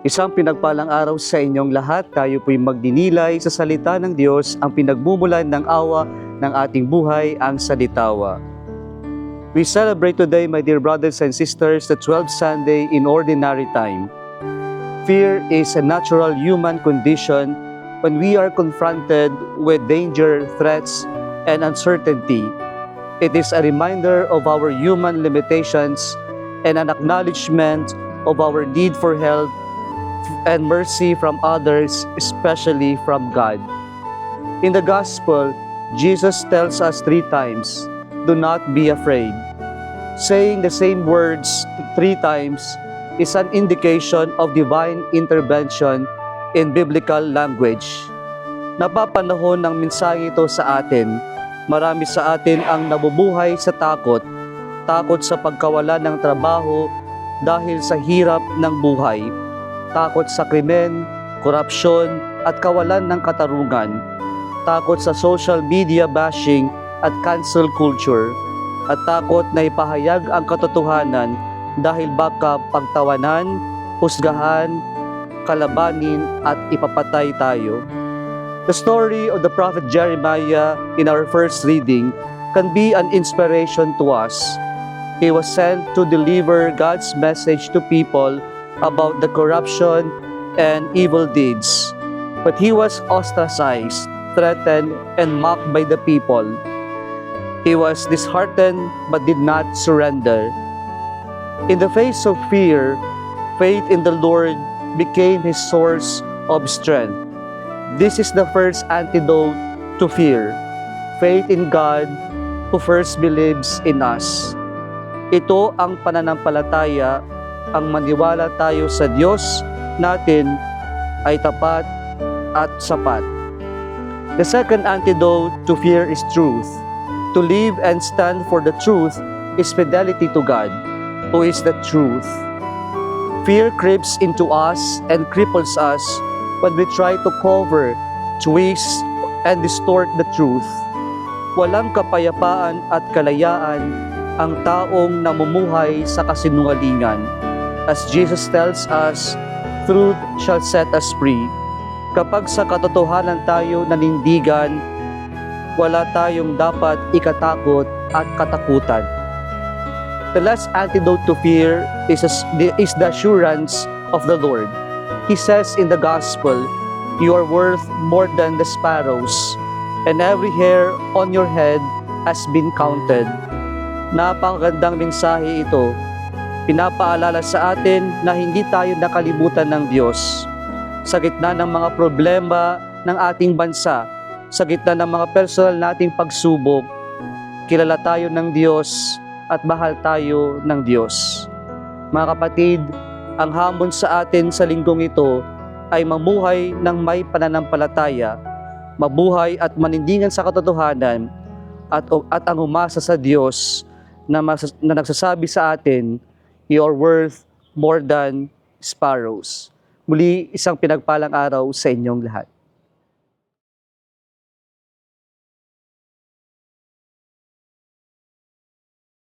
Isang pinagpalang araw sa inyong lahat. Tayo po'y magdinilay sa salita ng Diyos, ang pinagmumulan ng awa ng ating buhay, ang salitawa. We celebrate today, my dear brothers and sisters, the 12th Sunday in Ordinary Time. Fear is a natural human condition when we are confronted with danger, threats, and uncertainty. It is a reminder of our human limitations and an acknowledgement of our need for help and mercy from others, especially from God. In the Gospel, Jesus tells us 3 times, "Do not be afraid." Saying the same words 3 times is an indication of divine intervention in biblical language. Napapanahon ng mensahe ito sa atin. Marami sa atin ang nabubuhay sa takot sa pagkawala ng trabaho dahil sa hirap ng buhay. Takot sa krimen, korupsyon at kawalan ng katarungan. Takot sa social media bashing at cancel culture. At takot na ipahayag ang katotohanan dahil baka pagtawanan, husgahan, kalabanin at ipapatay tayo. The story of the prophet Jeremiah in our first reading can be an inspiration to us. He was sent to deliver God's message to people about the corruption and evil deeds. But he was ostracized, threatened, and mocked by the people. He was disheartened but did not surrender. In the face of fear, faith in the Lord became his source of strength. This is the first antidote to fear, faith in God who first believes in us. Ito ang pananampalataya, ang maniwala tayo sa Diyos natin ay tapat at sapat. The second antidote to fear is truth. To live and stand for the truth is fidelity to God, who is the truth. Fear creeps into us and cripples us when we try to cover, twist, and distort the truth. Walang kapayapaan at kalayaan ang taong namumuhay sa kasinungalingan. As Jesus tells us, truth shall set us free. Kapag sa katotohanan tayo nanindigan, wala tayong dapat ikatakot at katakutan. The last antidote to fear is the assurance of the Lord. He says in the Gospel, "You are worth more than the sparrows, and every hair on your head has been counted." Napakagandang mensahe ito. Pinapaalala sa atin na hindi tayo nakalimutan ng Diyos. Sa gitna ng mga problema ng ating bansa, sa gitna ng mga personal nating pagsubok, kilala tayo ng Diyos at mahal tayo ng Diyos. Mga kapatid, ang hamon sa atin sa linggong ito ay mamuhay ng may pananampalataya, mabuhay at manindigan sa katotohanan at ang umasa sa Diyos na nagsasabi sa atin, "You are worth more than sparrows." Muli, isang pinagpalang araw sa inyong lahat.